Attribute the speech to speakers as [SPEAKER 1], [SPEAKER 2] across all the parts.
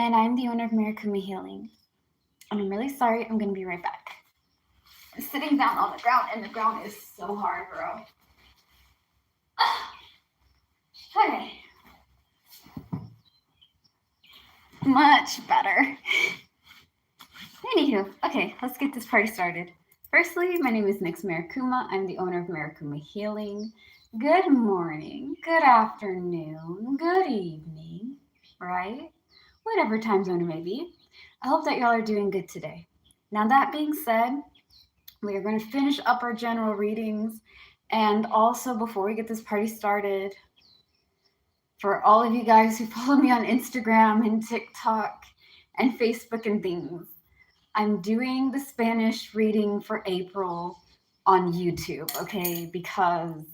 [SPEAKER 1] and I'm the owner of Marikuma Healing. And I'm really sorry, I'm gonna be right back. I'm sitting down on the ground, and the ground is so hard, bro. Okay. Much better. Anywho, okay, let's get this party started. Firstly, my name is Nix Marikuma. I'm the owner of Marikuma Healing. Good morning, good afternoon, good evening, right? Whatever time zone it may be. I hope that y'all are doing good today. Now, that being said, we are going to finish up our general readings. And also, before we get this party started, for all of you guys who follow me on Instagram and TikTok and Facebook and things, I'm doing the Spanish reading for April on YouTube, okay? Because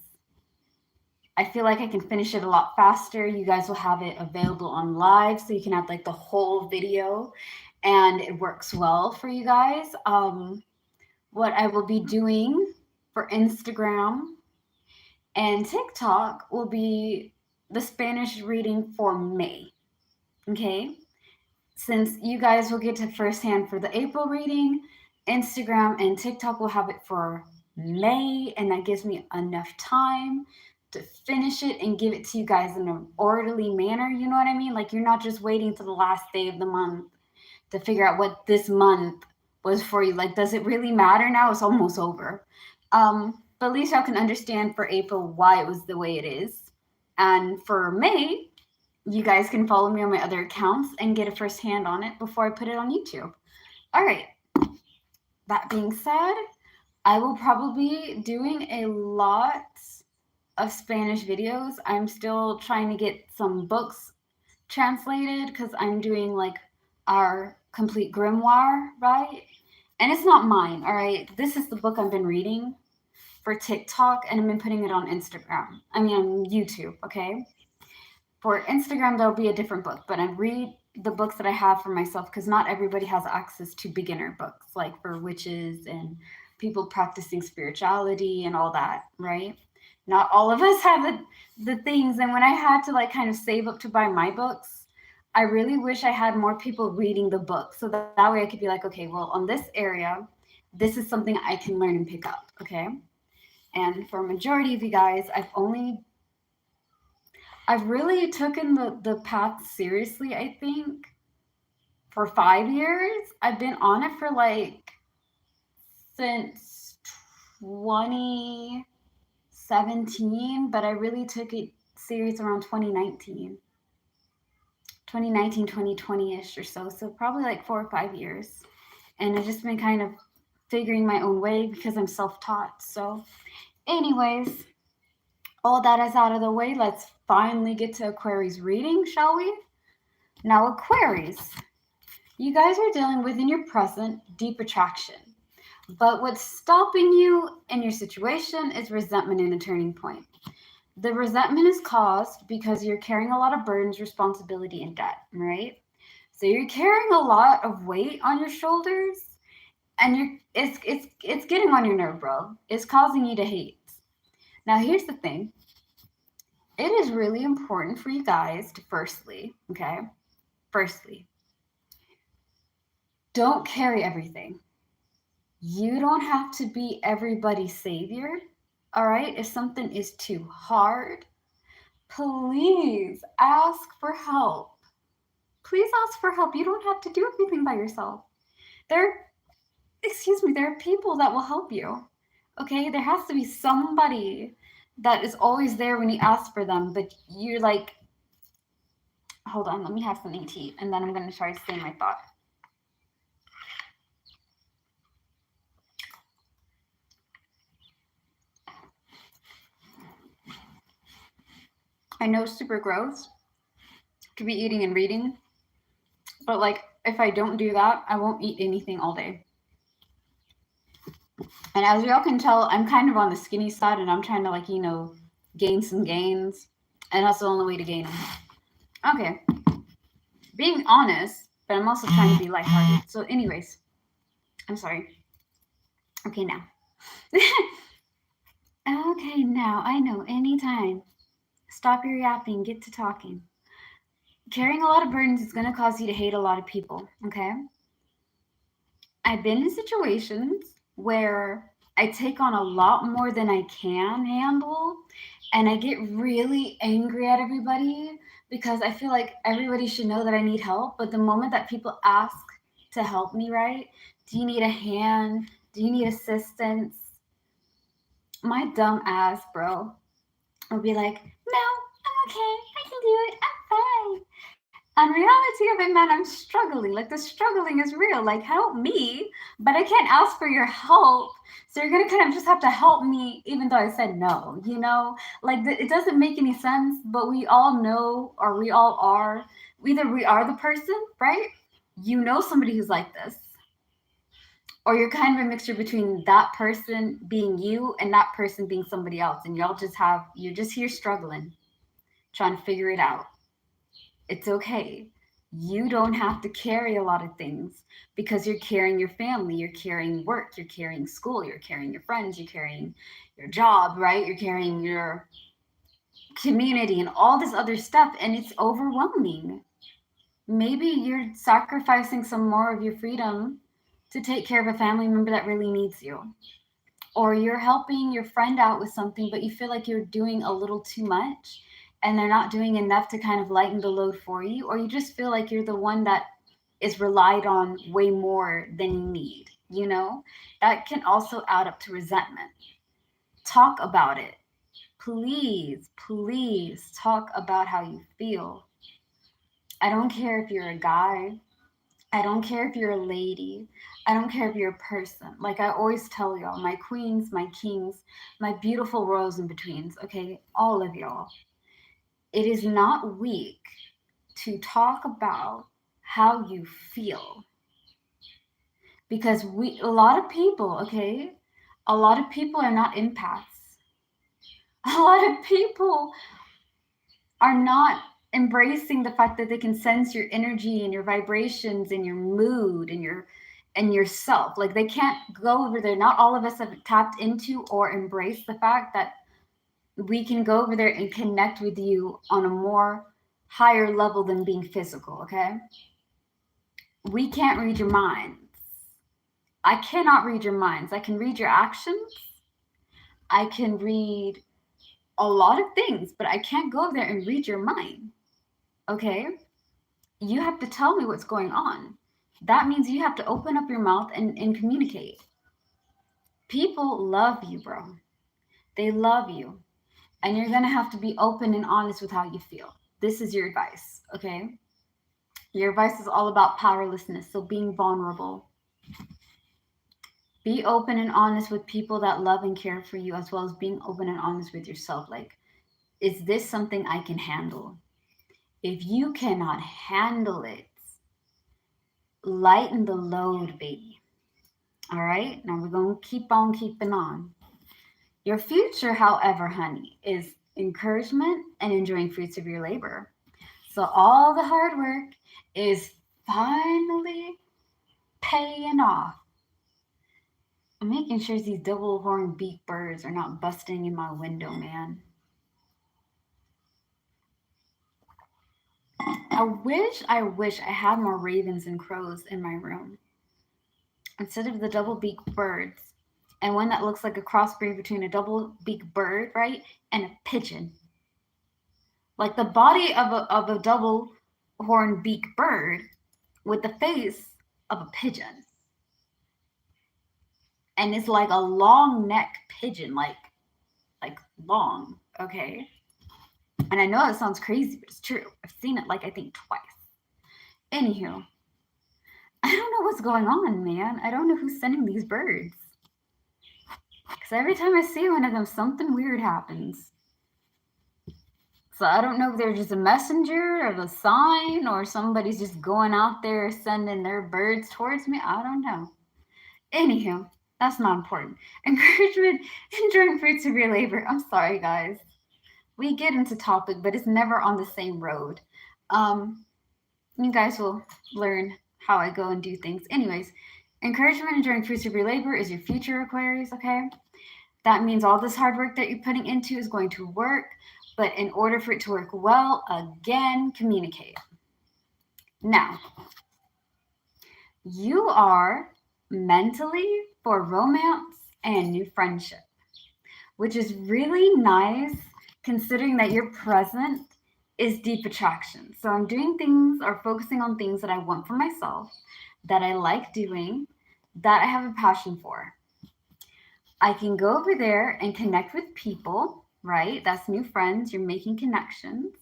[SPEAKER 1] I feel like I can finish it a lot faster. You guys will have it available on live, so you can have like the whole video, and it works well for you guys. What I will be doing for Instagram and TikTok will be the Spanish reading for May, okay? Since you guys will get to firsthand for the April reading, Instagram and TikTok will have it for May, and that gives me enough time to finish it and give it to you guys in an orderly manner. You know what I mean? Like, you're not just waiting to the last day of the month to figure out what this month was for you. Like, does it really matter now? It's almost over. But at least y'all can understand for April why it was the way it is. And for May, you guys can follow me on my other accounts and get a first hand on it before I put it on YouTube. All right. That being said, I will probably be doing a lot of Spanish videos. I'm still trying to get some books translated because I'm doing like our complete grimoire, right? And it's not mine, all right? This is the book I've been reading for TikTok, and I've been putting it on Instagram. I mean, on YouTube, okay? For Instagram, there'll be a different book, but I read the books that I have for myself because not everybody has access to beginner books, like for witches and people practicing spirituality and all that, right? Not all of us have the things. And when I had to like kind of save up to buy my books, I really wish I had more people reading the book. So that way I could be like, okay, well, on this area, this is something I can learn and pick up, okay? And for a majority of you guys, I've really taken the path seriously, I think, for 5 years. I've been on it for like since 2017, but I really took it serious around 2019, 2020-ish or so. So probably like 4 or 5 years. And I've just been kind of figuring my own way because I'm self-taught. So anyways, all that is out of the way. Let's finally get to Aquarius reading, shall we? Now, Aquarius, you guys are dealing with in your present deep attraction. But what's stopping you in your situation is resentment and a turning point. The resentment is caused because you're carrying a lot of burdens, responsibility, and debt, right? So you're carrying a lot of weight on your shoulders, and it's getting on your nerve, bro. It's causing you to hate. Now, here's the thing. It is really important for you guys to firstly, don't carry everything. You don't have to be everybody's savior, all right? If something is too hard, please ask for help. Please ask for help. You don't have to do everything by yourself. There are people that will help you, okay? There has to be somebody that is always there when you ask for them, but you're like, hold on, let me have something to eat, and then I'm going to try to say my thought. I know it's super gross to be eating and reading, but like, if I don't do that, I won't eat anything all day. And as y'all can tell, I'm kind of on the skinny side, and I'm trying to, like, gain some gains. And that's the only way to gain them. Okay. Being honest, but I'm also trying to be lighthearted. So anyways, I'm sorry. Okay, now. Okay, now, I know, anytime. Stop your yapping, get to talking. Carrying a lot of burdens is going to cause you to hate a lot of people, okay? I've been in situations where I take on a lot more than I can handle, and I get really angry at everybody because I feel like everybody should know that I need help. But the moment that people ask to help me, right? Do you need a hand? Do you need assistance? My dumb ass, bro, will be like, no, I'm okay. I can do it. I'm fine. And reality of it, man, I'm struggling. Like the struggling is real. Like help me, but I can't ask for your help. So you're gonna kind of just have to help me, even though I said no. You know, like it doesn't make any sense. But we all know, or we all are. Either we are the person, right? You know somebody who's like this, or you're kind of a mixture between that person being you and that person being somebody else, and you're just here struggling, trying to figure it out. It's okay. You don't have to carry a lot of things because you're carrying your family, you're carrying work, you're carrying school, you're carrying your friends, you're carrying your job, right? You're carrying your community and all this other stuff, and it's overwhelming. Maybe you're sacrificing some more of your freedom to take care of a family member that really needs you. Or you're helping your friend out with something, but you feel like you're doing a little too much and they're not doing enough to kind of lighten the load for you, or you just feel like you're the one that is relied on way more than you need, you know? That can also add up to resentment. Talk about it. Please, please talk about how you feel. I don't care if you're a guy, I don't care if you're a lady. I don't care if you're a person. Like I always tell y'all, my queens, my kings, my beautiful royals in betweens, okay? All of y'all. It is not weak to talk about how you feel. Because a lot of people, okay? A lot of people are not empaths. A lot of people are not embracing the fact that they can sense your energy and your vibrations and your mood and yourself. Like they can't go over there. Not all of us have tapped into or embraced the fact that we can go over there and connect with you on a more higher level than being physical, okay? We can't read your minds. I cannot read your minds. I can read your actions. I can read a lot of things, but I can't go over there and read your mind. Okay? You have to tell me what's going on. That means you have to open up your mouth and communicate. People love you, bro. They love you. And you're going to have to be open and honest with how you feel. This is your advice, okay? Your advice is all about powerlessness, so being vulnerable. Be open and honest with people that love and care for you, as well as being open and honest with yourself. Like, is this something I can handle? If you cannot handle it, lighten the load, baby. All right, now we're going to keep on keeping on. Your future, however, honey, is encouragement and enjoying fruits of your labor. So all the hard work is finally paying off. I'm making sure these double horned beak birds are not busting in my window, man. I wish I had more ravens and crows in my room instead of the double beak birds, and one that looks like a crossbreed between a double beak bird, right, and a pigeon. Like the body of a double horned beak bird with the face of a pigeon. And it's like a long neck pigeon, like long, okay? And I know that sounds crazy, but it's true. I've seen it like I think twice. Anywho, I don't know what's going on, man. I don't know who's sending these birds. Because every time I see one of them, something weird happens. So I don't know if they're just a messenger of a sign or somebody's just going out there sending their birds towards me. I don't know. Anywho, that's not important. Encouragement, enjoying fruits of your labor. I'm sorry, guys. We get into topic, but it's never on the same road. You guys will learn how I go and do things. Anyways, encouragement, enjoying fruits of your labor is your future, Aquarius, okay? That means all this hard work that you're putting into is going to work, but in order for it to work well, again, communicate. Now, you are mentally for romance and new friendship, which is really nice considering that your present is deep attraction. So I'm doing things or focusing on things that I want for myself, that I like doing, that I have a passion for. I can go over there and connect with people, right? That's new friends, you're making connections,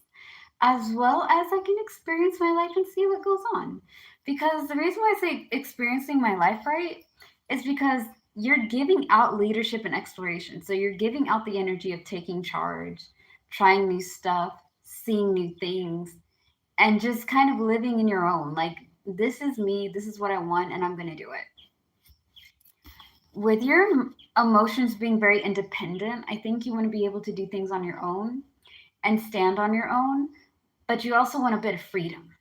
[SPEAKER 1] as well as I can experience my life and see what goes on. Because the reason why I say experiencing my life, right, is because you're giving out leadership and exploration. So you're giving out the energy of taking charge, trying new stuff, seeing new things, and just kind of living in your own. Like, this is me, this is what I want, and I'm going to do it. With your emotions being very independent, I think you want to be able to do things on your own and stand on your own, but you also want a bit of freedom.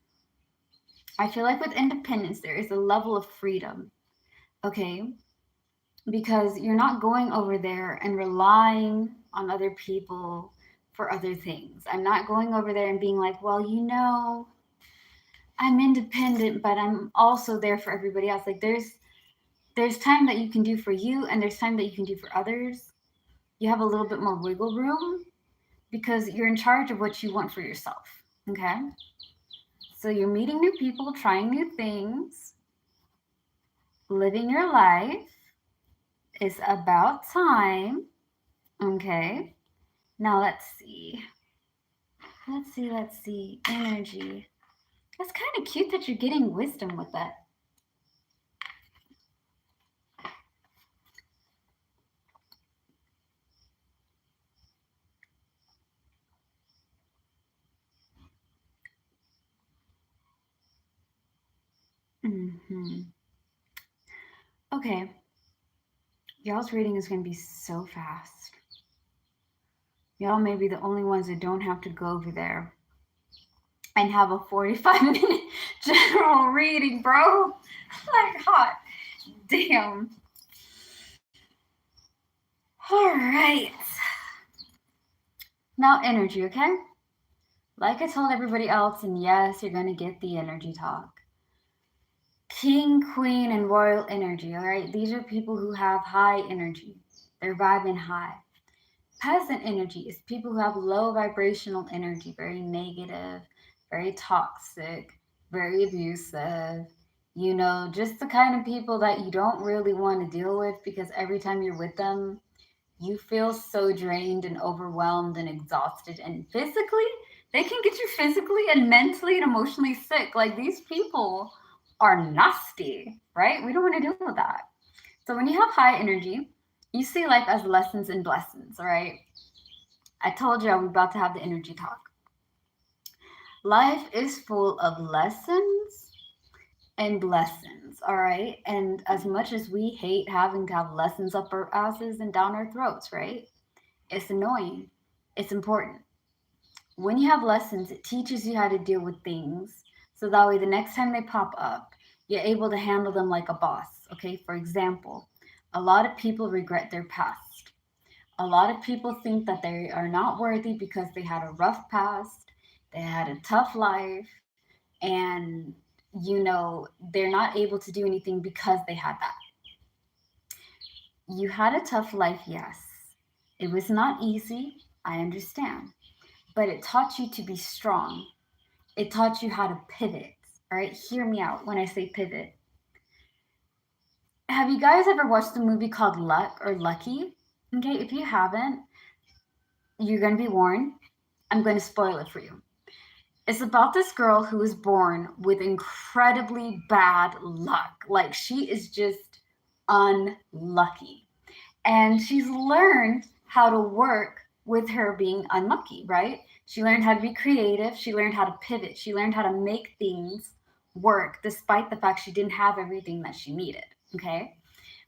[SPEAKER 1] I feel like with independence, there is a level of freedom, okay? Because you're not going over there and relying on other people for other things. I'm not going over there and being like, well, I'm independent, but I'm also there for everybody else. Like there's time that you can do for you and there's time that you can do for others. You have a little bit more wiggle room because you're in charge of what you want for yourself, okay? So you're meeting new people, trying new things, living your life. It's about time. Okay. Now let's see. Let's see. Energy. That's kind of cute that you're getting wisdom with it. Mm-hmm. Okay. Y'all's reading is going to be so fast. Y'all may be the only ones that don't have to go over there and have a 45-minute general reading, bro. Like, hot damn. All right. Now, energy, okay? Like I told everybody else, and yes, you're going to get the energy talk. King, queen, and royal energy, all right? These are people who have high energy. They're vibing high. Peasant energy is people who have low vibrational energy, very negative, very toxic, very abusive. Just the kind of people that you don't really want to deal with because every time you're with them, you feel so drained and overwhelmed and exhausted. And physically, they can get you physically and mentally and emotionally sick. Like these people are nasty, right? We don't want to deal with that. So when you have high energy, you see life as lessons and blessings, all right? I told you we're about to have the energy talk. Life is full of lessons and blessings, all right? And as much as we hate having to have lessons up our asses and down our throats, right? It's annoying. It's important. When you have lessons, it teaches you how to deal with things. So that way, the next time they pop up, you're able to handle them like a boss. Okay. For example, a lot of people regret their past. A lot of people think that they are not worthy because they had a rough past, they had a tough life, and, they're not able to do anything because they had that. You had a tough life, yes. It was not easy. I understand. But it taught you to be strong. It taught you how to pivot. All right, hear me out when I say pivot. Have you guys ever watched the movie called Luck or Lucky? Okay, if you haven't, you're going to be warned. I'm going to spoil it for you. It's about this girl who was born with incredibly bad luck. Like, she is just unlucky. And she's learned how to work with her being unlucky, right? She learned how to be creative. She learned how to pivot. She learned how to make things work despite the fact she didn't have everything that she needed, okay?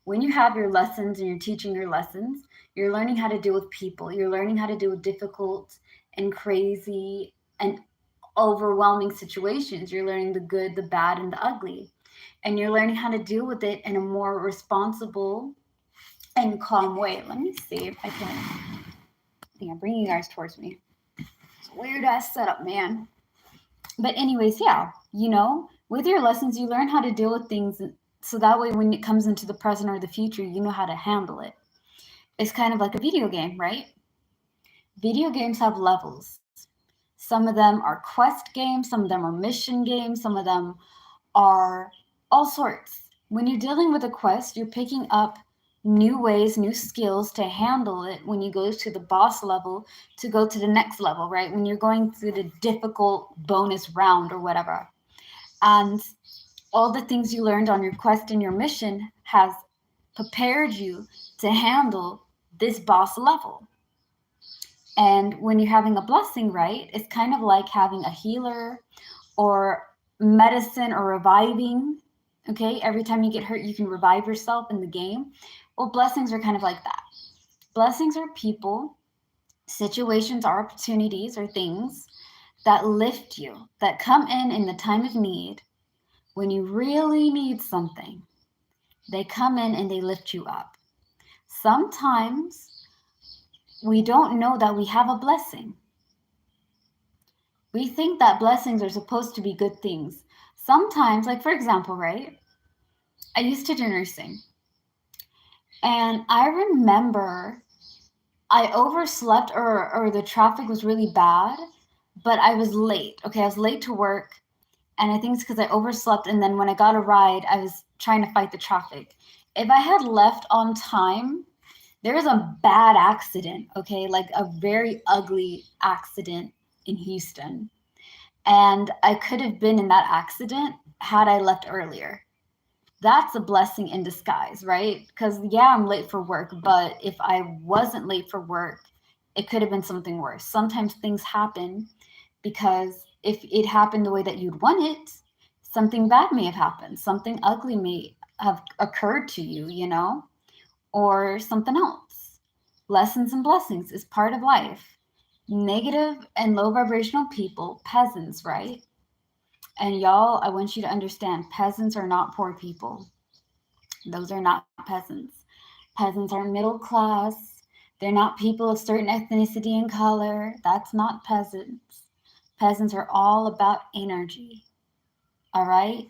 [SPEAKER 1] When you have your lessons and you're teaching your lessons, you're learning how to deal with people. You're learning how to deal with difficult and crazy and overwhelming situations. You're learning the good, the bad, and the ugly. And you're learning how to deal with it in a more responsible and calm way. Let me see if I can. Yeah, bring you guys towards me. It's a weird ass setup, man. But anyways, yeah, With your lessons, you learn how to deal with things so that way when it comes into the present or the future, you know how to handle it. It's kind of like a video game, right? Video games have levels. Some of them are quest games, some of them are mission games, some of them are all sorts. When you're dealing with a quest, you're picking up new ways, new skills to handle it when you go to the boss level to go to the next level, right? When you're going through the difficult bonus round or whatever. And all the things you learned on your quest and your mission has prepared you to handle this boss level. And when you're having a blessing, right, it's kind of like having a healer or medicine or reviving. Okay, every time you get hurt, you can revive yourself in the game. Well, blessings are kind of like that. Blessings are people, situations, or opportunities or things that lift you, that come in the time of need. When you really need something, they come in and they lift you up. Sometimes we don't know that we have a blessing. We think that blessings are supposed to be good things. Sometimes, like for example, right? I used to do nursing. And I remember I overslept or the traffic was really bad, but I was late. Okay, I was late to work. And I think it's because I overslept. And then when I got a ride, I was trying to fight the traffic. If I had left on time, there was a bad accident, okay, like a very ugly accident in Houston. And I could have been in that accident had I left earlier. That's a blessing in disguise, right? Because, yeah, I'm late for work, but if I wasn't late for work, it could have been something worse. Sometimes things happen because if it happened the way that you'd want it, something bad may have happened. Something ugly may have occurred to you, or something else. Lessons and blessings is part of life. Negative and low vibrational people, peasants, right? And y'all, I want you to understand, peasants are not poor people. Those are not peasants. Peasants are middle class. They're not people of certain ethnicity and color. That's not peasants. Peasants are all about energy. All right?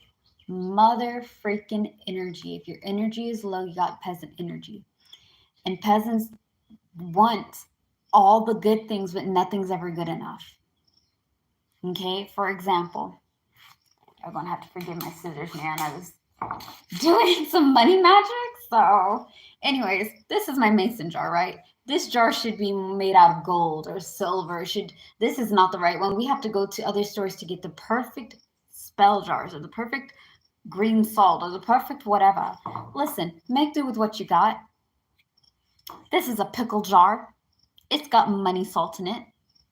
[SPEAKER 1] Mother freaking energy. If your energy is low, you got peasant energy. And peasants want all the good things, but nothing's ever good enough. Okay? For example, I'm going to have to forgive my scissors, man. I was doing some money magic. So, anyways, this is my mason jar, right? This jar should be made out of gold or silver. This is not the right one. We have to go to other stores to get the perfect spell jars or the perfect green salt or the perfect whatever. Listen, make do with what you got. This is a pickle jar. It's got money salt in it.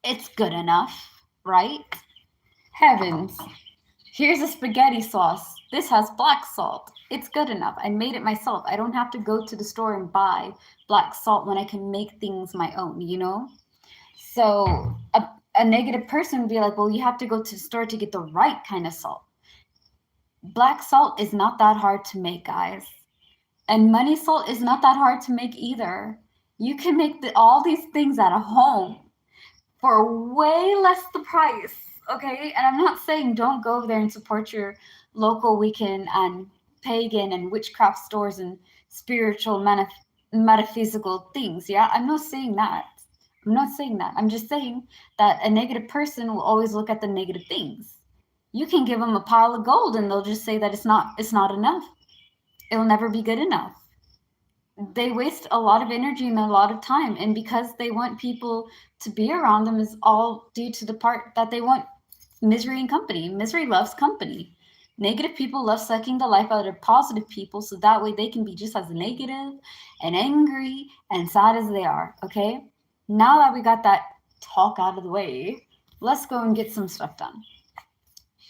[SPEAKER 1] It's good enough, right? Heavens. Here's a spaghetti sauce. This has black salt. It's good enough. I made it myself. I don't have to go to the store and buy black salt when I can make things my own, So a negative person would be like, well, you have to go to the store to get the right kind of salt. Black salt is not that hard to make, guys. And money salt is not that hard to make either. You can make all these things at home for way less the price. Okay, and I'm not saying don't go over there and support your local Wiccan and pagan and witchcraft stores and spiritual metaphysical things. Yeah, I'm not saying that. I'm just saying that a negative person will always look at the negative things. You can give them a pile of gold and they'll just say that it's not enough. It will never be good enough. They waste a lot of energy and a lot of time, and because they want people to be around them is all due to the part that they want misery and company. Misery loves company. Negative people love sucking the life out of positive people so that way they can be just as negative and angry and sad as they are. Okay, now that we got that talk out of the way, let's go and get some stuff done.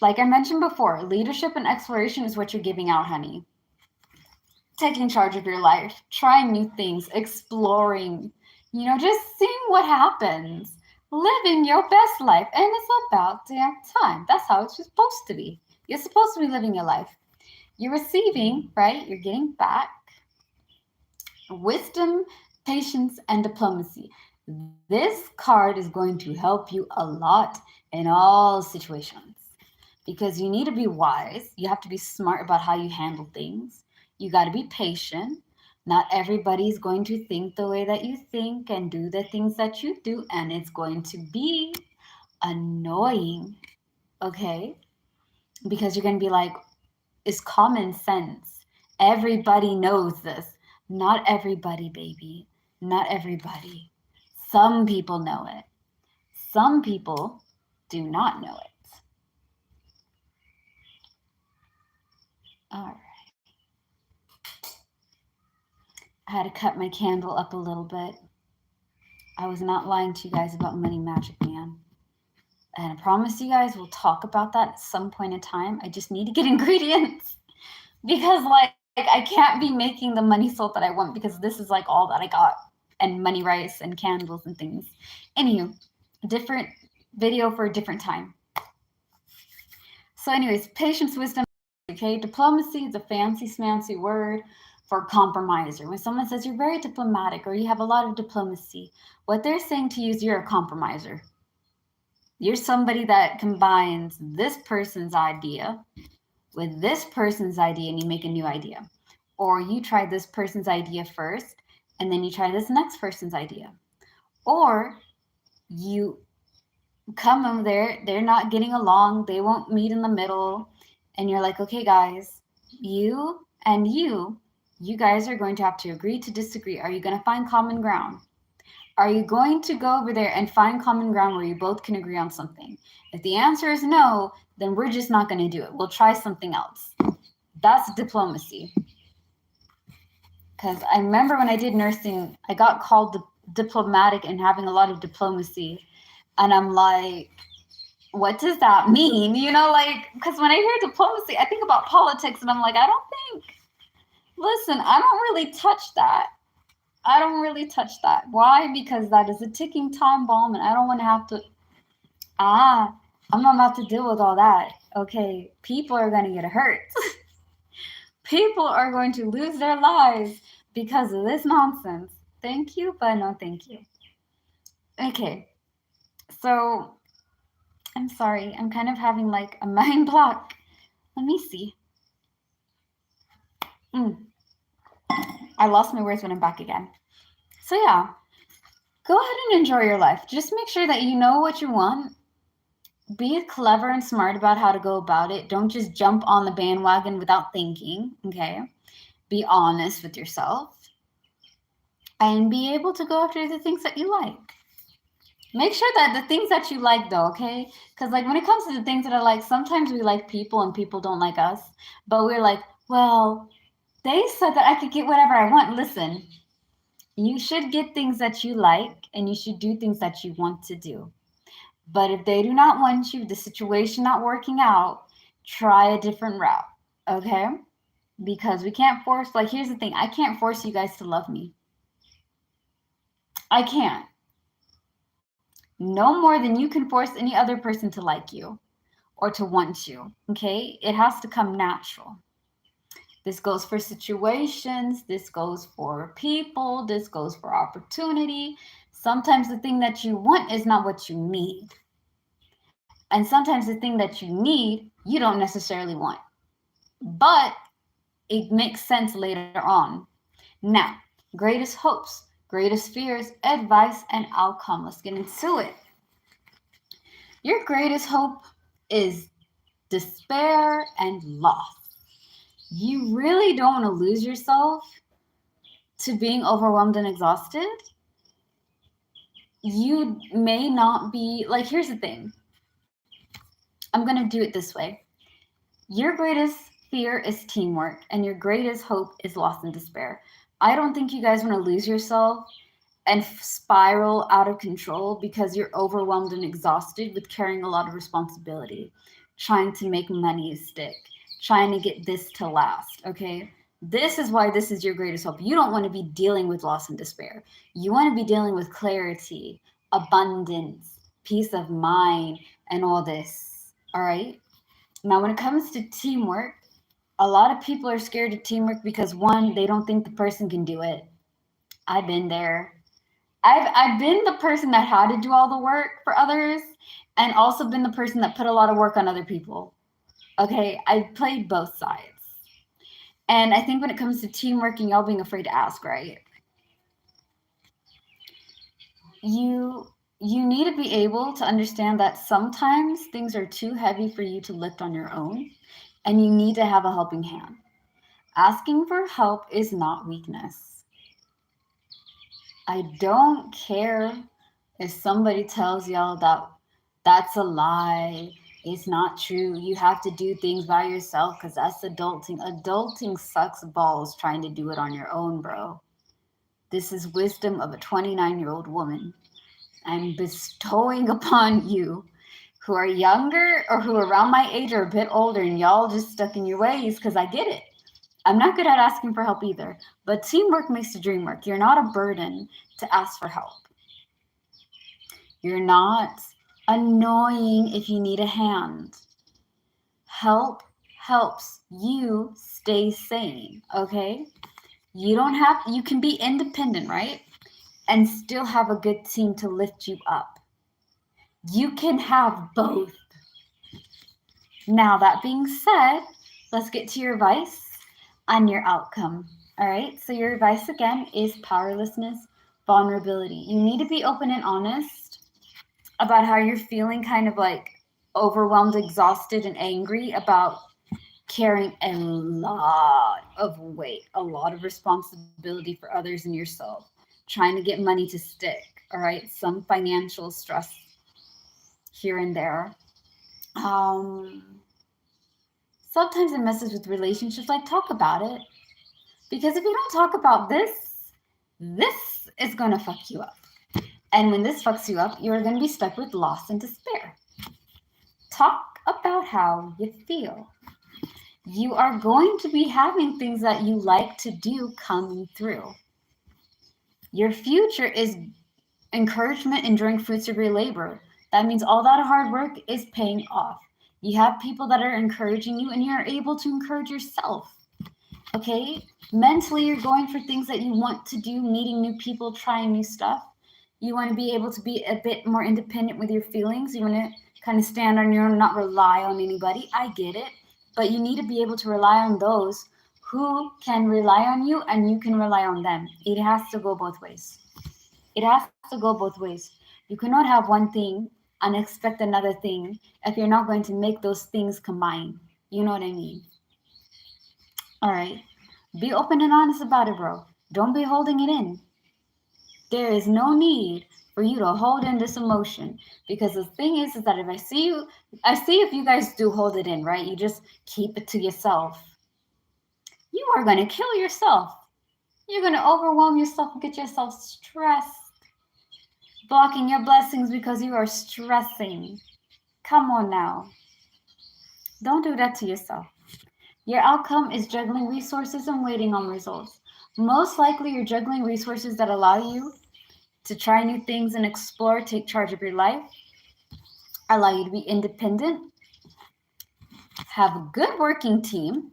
[SPEAKER 1] Like I mentioned before, leadership and exploration is what you're giving out, honey. Taking charge of your life, trying new things, exploring, just seeing what happens, living your best life. And it's about damn time. That's how it's supposed to be. You're supposed to be living your life. You're receiving, right? You're getting back wisdom, patience, and diplomacy. This card is going to help you a lot in all situations. because you need to be wise. You have to be smart about how you handle things. You got to be patient. Not everybody's going to think the way that you think and do the things that you do, and it's going to be annoying, okay? Because you're going to be like, it's common sense. Everybody knows this. Not everybody, baby. Not everybody. Some people know it. Some people do not know it. All right. I had to cut my candle up a little bit. I was not lying to you guys about Money Magic Man. And I promise you guys we'll talk about that at some point in time. I just need to get ingredients because like I can't be making the money salt that I want because this is like all that I got, and money rice and candles and things. Anywho, different video for a different time. So anyways, patience, wisdom, okay? Diplomacy is a fancy smancy word for compromiser. When someone says you're very diplomatic or you have a lot of diplomacy, what they're saying to you is you're a compromiser. You're somebody that combines this person's idea with this person's idea and you make a new idea. Or you try this person's idea first and then you try this next person's idea. Or you come over there, they're not getting along, they won't meet in the middle, and you're like, okay guys, you and you guys are going to have to agree to disagree. Are you going to find common ground? Are you going to go over there and find common ground where you both can agree on something? If the answer is no, then we're just not going to do it. We'll try something else. That's diplomacy. Because I remember when I did nursing, I got called diplomatic and having a lot of diplomacy. And I'm like, what does that mean? You know, like, because when I hear diplomacy, I think about politics and I'm like, listen, I don't really touch that. I don't really touch that. Why? Because that is a ticking time bomb and I don't want to have to, I'm not about to deal with all that. Okay, people are going to get hurt. People are going to lose their lives because of this nonsense. Thank you, but no thank you. Okay, so I'm sorry. I'm kind of having like a mind block. Let me see. I lost my words when I'm back again. So yeah, go ahead and enjoy your life. Just make sure that you know what you want. Be clever and smart about how to go about it. Don't just jump on the bandwagon without thinking, okay? Be honest with yourself. And be able to go after the things that you like. Make sure that the things that you like, though, okay? Because, like, when it comes to the things that I like, sometimes we like people and people don't like us. But we're like, well, they said that I could get whatever I want. Listen, you should get things that you like and you should do things that you want to do. But if they do not want you, the situation not working out, try a different route, okay? Because we can't force, like, here's the thing. I can't force you guys to love me. I can't. No more than you can force any other person to like you or to want you, okay? It has to come natural. This goes for situations. This goes for people. This goes for opportunity. Sometimes the thing that you want is not what you need. And sometimes the thing that you need, you don't necessarily want. But it makes sense later on. Now, greatest hopes, greatest fears, advice, and outcome. Let's get into it. Your greatest hope is despair and loss. You really don't want to lose yourself to being overwhelmed and exhausted. You may not be, like, here's the thing. I'm going to do it this way. Your greatest fear is teamwork, and your greatest hope is loss and despair. I don't think you guys want to lose yourself and spiral out of control because you're overwhelmed and exhausted with carrying a lot of responsibility, trying to make money stick, trying to get this to last, okay? This is why this is your greatest hope. You don't want to be dealing with loss and despair. You want to be dealing with clarity, abundance, peace of mind, and all this. All right. Now, when it comes to teamwork, a lot of people are scared of teamwork because, one, they don't think the person can do it. I've been there. I've been the person that had to do all the work for others and also been the person that put a lot of work on other people. Okay, I played both sides. And I think when it comes to teamwork and y'all being afraid to ask, right? You need to be able to understand that sometimes things are too heavy for you to lift on your own, and you need to have a helping hand. Asking for help is not weakness. I don't care if somebody tells y'all that that's a lie, it's not true, you have to do things by yourself because that's adulting. Adulting sucks balls trying to do it on your own, bro. This is wisdom of a 29-year-old woman. I'm bestowing upon you who are younger or who are around my age or a bit older, and y'all just stuck in your ways, because I get it. I'm not good at asking for help either, but teamwork makes the dream work. You're not a burden to ask for help. You're not annoying if you need a hand. Help helps you stay sane, okay? You can be independent, right? And still have a good team to lift you up. You can have both. Now, that being said, let's get to your advice on your outcome. All right. So, your advice again is powerlessness, vulnerability. You need to be open and honest about how you're feeling, kind of like overwhelmed, exhausted, and angry about carrying a lot of weight, a lot of responsibility for others and yourself, trying to get money to stick. All right. Some financial stress here and there. Sometimes it messes with relationships. Like, talk about it. Because if you don't talk about this is going to fuck you up. And when this fucks you up, you're going to be stuck with loss and despair. Talk about how you feel. You are going to be having things that you like to do come through. Your future is encouragement, enjoying fruits of your labor. That means all that hard work is paying off. You have people that are encouraging you, and you're able to encourage yourself. Okay? Mentally, you're going for things that you want to do, meeting new people, trying new stuff. You want to be able to be a bit more independent with your feelings. You want to kind of stand on your own, not rely on anybody. I get it. But you need to be able to rely on those who can rely on you, and you can rely on them. It has to go both ways. It has to go both ways. You cannot have one thing and expect another thing if you're not going to make those things combine. You know what I mean? All right. Be open and honest about it, bro. Don't be holding it in. There is no need for you to hold in this emotion, because the thing is that if I see if you guys do hold it in, right? You just keep it to yourself. You are going to kill yourself. You're going to overwhelm yourself and get yourself stressed. Blocking your blessings because you are stressing. Come on now. Don't do that to yourself. Your outcome is juggling resources and waiting on results. Most likely, you're juggling resources that allow you to try new things and explore, take charge of your life, allow you to be independent, have a good working team,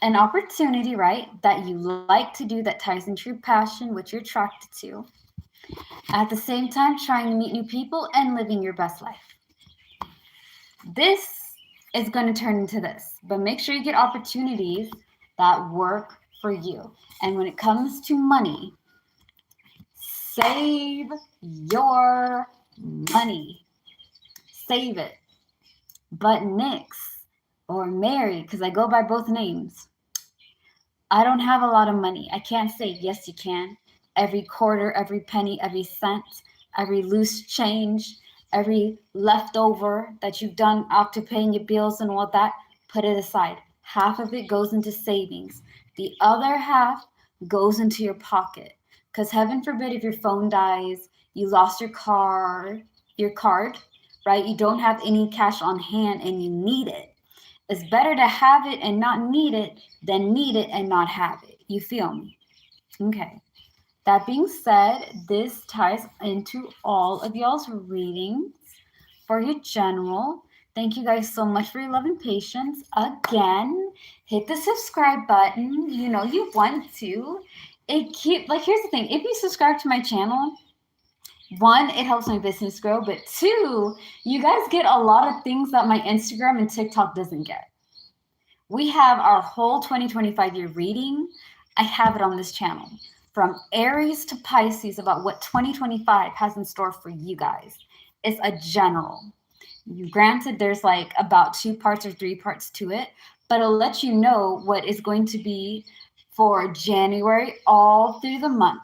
[SPEAKER 1] an opportunity, right, that you like to do that ties into your passion, which you're attracted to. At the same time, trying to meet new people and living your best life. This is going to turn into this, but make sure you get opportunities that work for you. And when it comes to money, save your money. Save it. But Nix or Mary, because I go by both names, I don't have a lot of money. I can't save. Yes, you can. Every quarter, every penny, every cent, every loose change, every leftover that you've done after paying your bills and all that, put it aside. Half of it goes into savings. The other half goes into your pocket. Because heaven forbid if your phone dies, you lost your card, right? You don't have any cash on hand and you need it. It's better to have it and not need it than need it and not have it. You feel me? Okay. That being said, this ties into all of y'all's readings for your general. Thank you guys so much for your love and patience. Again, hit the subscribe button. You know you want to. Here's the thing. If you subscribe to my channel, One, it helps my business grow, but two, you guys get a lot of things that my Instagram and TikTok doesn't get. We have our whole 2025 year reading. I have it on this channel, from Aries to Pisces, about what 2025 has in store for you guys. It's a general. Granted, there's like about 2 parts or 3 parts to it, but it'll let you know what is going to be for January all through the month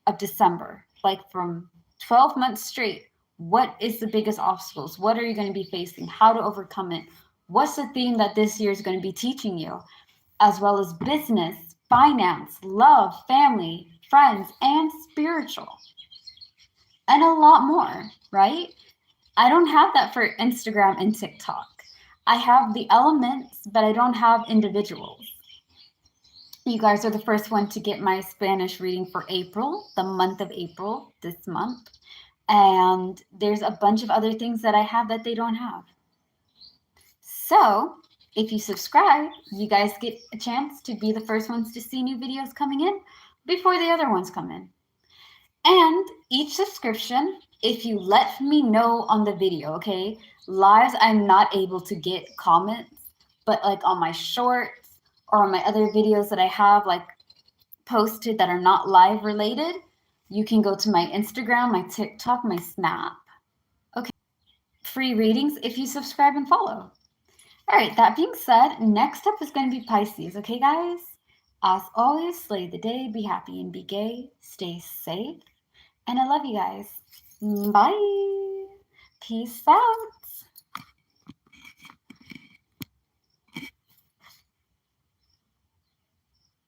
[SPEAKER 1] of December, like from 12 months straight. What is the biggest obstacles? What are you going to be facing? How to overcome it? What's the theme that this year is going to be teaching you? As well as business, finance, love, family, friends, and spiritual. And a lot more, right? I don't have that for Instagram and TikTok. I have the elements, but I don't have individuals. You guys are the first one to get my Spanish reading for April, the month of April, this month. And there's a bunch of other things that I have that they don't have. So if you subscribe, you guys get a chance to be the first ones to see new videos coming in before the other ones come in. And each subscription, if you let me know on the video, okay? Lives, I'm not able to get comments, but like on my shorts or on my other videos that I have like posted that are not live related, you can go to my Instagram, my TikTok, my Snap. Okay. Free readings if you subscribe and follow. All right, that being said, next up is going to be Pisces, okay, guys? As always, slay the day, be happy and be gay, stay safe, and I love you guys. Bye. Peace out.